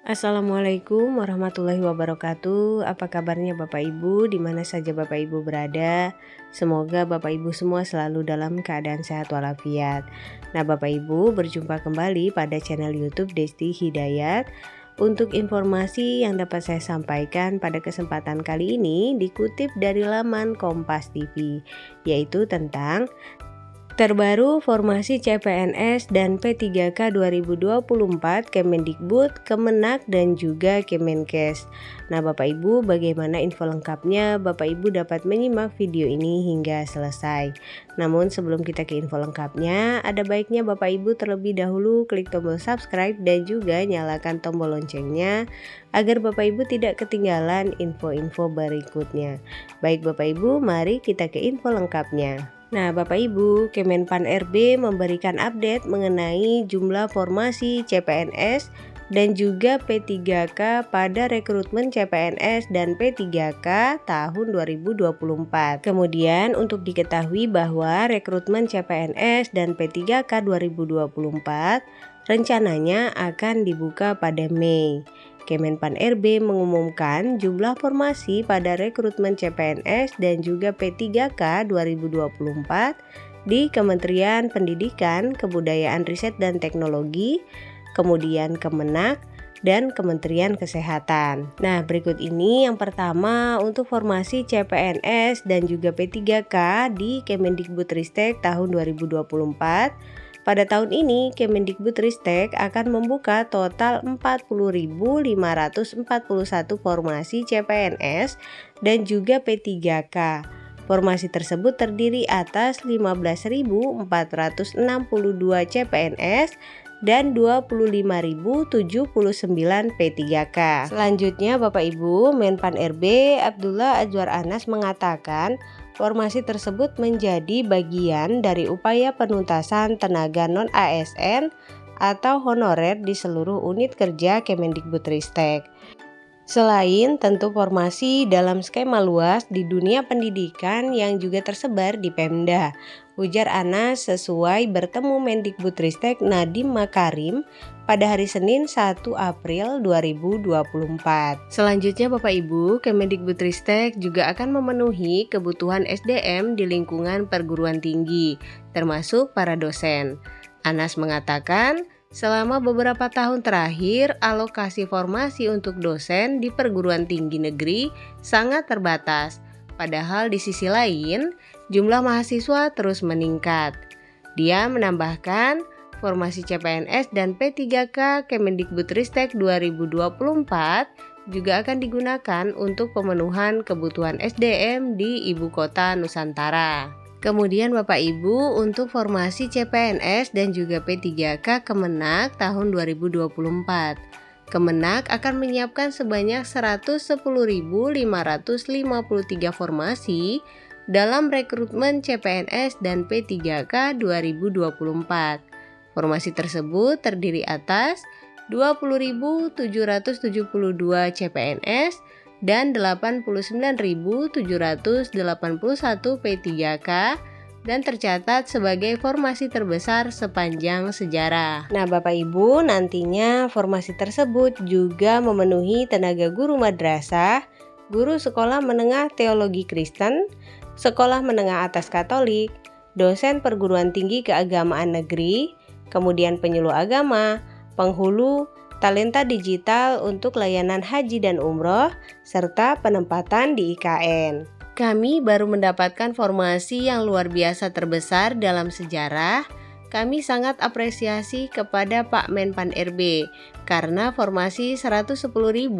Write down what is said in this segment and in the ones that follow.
Assalamualaikum warahmatullahi wabarakatuh. Apa kabarnya Bapak Ibu, di mana saja Bapak Ibu berada? Semoga Bapak Ibu semua selalu dalam keadaan sehat walafiat. Nah, Bapak Ibu berjumpa kembali pada channel YouTube Desti Hidayat. Untuk informasi yang dapat saya sampaikan pada kesempatan kali ini dikutip dari laman Kompas TV, yaitu tentang terbaru formasi CPNS dan P3K 2024 Kemendikbud, Kemenak, dan juga Kemenkes. Nah, Bapak Ibu, bagaimana info lengkapnya? Bapak Ibu dapat menyimak video ini hingga selesai. Namun sebelum kita ke info lengkapnya, ada baiknya Bapak Ibu terlebih dahulu klik tombol subscribe dan juga nyalakan tombol loncengnya agar Bapak Ibu tidak ketinggalan info-info berikutnya. Baik Bapak Ibu, mari kita ke info lengkapnya. Nah, Bapak Ibu, Kemenpan RB memberikan update mengenai jumlah formasi CPNS dan juga P3K pada rekrutmen CPNS dan P3K tahun 2024. Kemudian untuk diketahui bahwa rekrutmen CPNS dan P3K 2024 rencananya akan dibuka pada Mei. Kemenpan RB mengumumkan jumlah formasi pada rekrutmen CPNS dan juga P3K 2024 di Kementerian Pendidikan, Kebudayaan, Riset dan Teknologi, kemudian Kemenak, dan Kementerian Kesehatan. Nah, berikut ini yang pertama untuk formasi CPNS dan juga P3K di Kemendikbudristek tahun 2024. Pada tahun ini, Kemendikbudristek akan membuka total 40.541 formasi CPNS dan juga P3K. Formasi tersebut terdiri atas 15.462 CPNS dan 25.079 P3K. Selanjutnya Bapak Ibu, Menpan RB Abdullah Azwar Anas mengatakan formasi tersebut menjadi bagian dari upaya penuntasan tenaga non-ASN atau honorer di seluruh unit kerja Kemendikbudristek. Selain tentu formasi dalam skema luas di dunia pendidikan yang juga tersebar di Pemda, ujar Anas sesuai bertemu Mendikbudristek Nadiem Makarim pada hari Senin 1 April 2024. Selanjutnya Bapak Ibu, Kemendikbudristek juga akan memenuhi kebutuhan SDM di lingkungan perguruan tinggi, termasuk para dosen. Anas mengatakan, selama beberapa tahun terakhir, alokasi formasi untuk dosen di perguruan tinggi negeri sangat terbatas. Padahal di sisi lain, jumlah mahasiswa terus meningkat. Dia menambahkan, formasi CPNS dan P3K Kemendikbudristek 2024 juga akan digunakan untuk pemenuhan kebutuhan SDM di Ibu Kota Nusantara. Kemudian Bapak Ibu, untuk formasi CPNS dan juga P3K Kemenak tahun 2024. Kemenak akan menyiapkan sebanyak 110.553 formasi dalam rekrutmen CPNS dan P3K 2024. Formasi tersebut terdiri atas 20.772 CPNS dan 89.781 P3K dan tercatat sebagai formasi terbesar sepanjang sejarah. Nah, Bapak Ibu, nantinya formasi tersebut juga memenuhi tenaga guru madrasah, guru sekolah menengah teologi Kristen, sekolah menengah atas Katolik, dosen perguruan tinggi keagamaan negeri, kemudian penyuluh agama, penghulu, talenta digital untuk layanan haji dan umroh, serta penempatan di IKN. Kami baru mendapatkan formasi yang luar biasa terbesar dalam sejarah. Kami sangat apresiasi kepada Pak Menpan RB karena formasi 110.553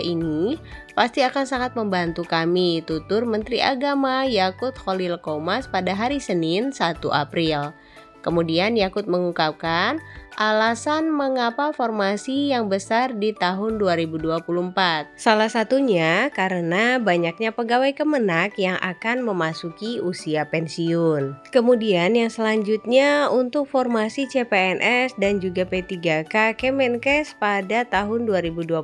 ini pasti akan sangat membantu kami, tutur Menteri Agama Yakut Khalil Qomas pada hari Senin 1 April. Kemudian Yakut mengungkapkan alasan mengapa formasi yang besar di tahun 2024. Salah satunya karena banyaknya pegawai Kemenak yang akan memasuki usia pensiun. Kemudian yang selanjutnya untuk formasi CPNS dan juga P3K Kemenkes pada tahun 2024.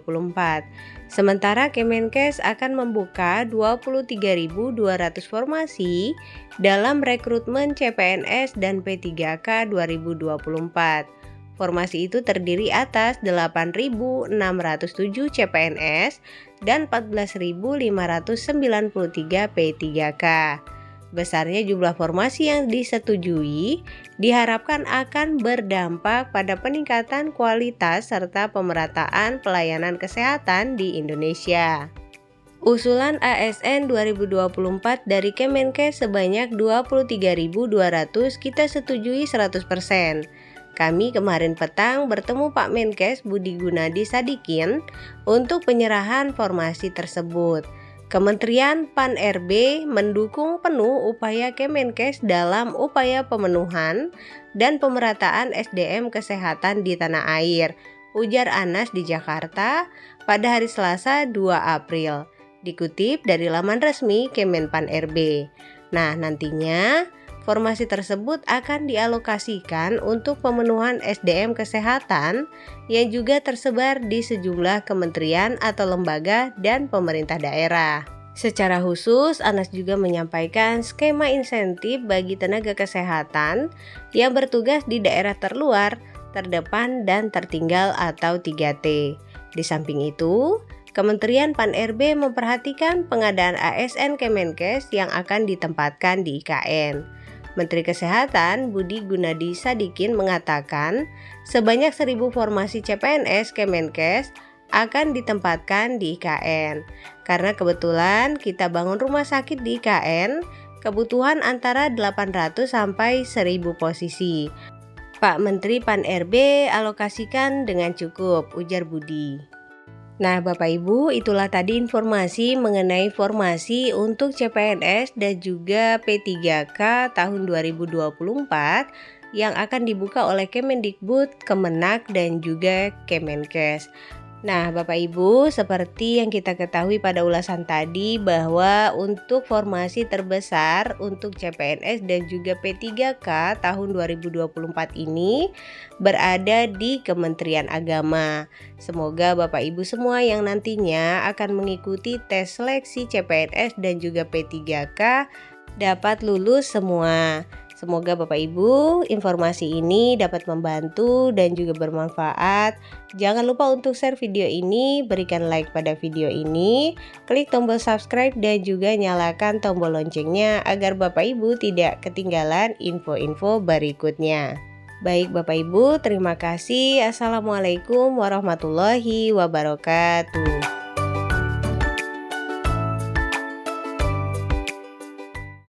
Sementara Kemenkes akan membuka 23.200 formasi dalam rekrutmen CPNS dan P3K 2024. Formasi itu terdiri atas 8.607 CPNS dan 14.593 P3K. Besarnya jumlah formasi yang disetujui diharapkan akan berdampak pada peningkatan kualitas serta pemerataan pelayanan kesehatan di Indonesia. Usulan ASN 2024 dari Kemenkes sebanyak 23.200 kita setujui 100%. Kami kemarin petang bertemu Pak Menkes Budi Gunadi Sadikin untuk penyerahan formasi tersebut. Kementerian Pan-RB mendukung penuh upaya Kemenkes dalam upaya pemenuhan dan pemerataan SDM kesehatan di tanah air, ujar Anas di Jakarta pada hari Selasa 2 April, dikutip dari laman resmi Kemenpan-RB. Nah, nantinya formasi tersebut akan dialokasikan untuk pemenuhan SDM kesehatan yang juga tersebar di sejumlah kementerian atau lembaga dan pemerintah daerah. Secara khusus, Anas juga menyampaikan skema insentif bagi tenaga kesehatan yang bertugas di daerah terluar, terdepan, dan tertinggal atau 3T. Di samping itu, Kementerian Pan-RB memperhatikan pengadaan ASN Kemenkes yang akan ditempatkan di IKN. Menteri Kesehatan Budi Gunadi Sadikin mengatakan sebanyak 1.000 formasi CPNS Kemenkes akan ditempatkan di IKN. Karena kebetulan kita bangun rumah sakit di IKN, kebutuhan antara 800 sampai 1.000 posisi. Pak Menteri Pan-RB alokasikan dengan cukup, ujar Budi. Nah, Bapak Ibu, itulah tadi informasi mengenai formasi untuk CPNS dan juga P3K tahun 2024 yang akan dibuka oleh Kemendikbud, Kemenak, dan juga Kemenkes. Nah, Bapak Ibu, seperti yang kita ketahui pada ulasan tadi bahwa untuk formasi terbesar untuk CPNS dan juga P3K tahun 2024 ini berada di Kementerian Agama. Semoga Bapak Ibu semua yang nantinya akan mengikuti tes seleksi CPNS dan juga P3K dapat lulus semua. Semoga Bapak Ibu informasi ini dapat membantu dan juga bermanfaat. Jangan lupa untuk share video ini, berikan like pada video ini, klik tombol subscribe dan juga nyalakan tombol loncengnya agar Bapak Ibu tidak ketinggalan info-info berikutnya. Baik Bapak Ibu, terima kasih. Assalamualaikum warahmatullahi wabarakatuh.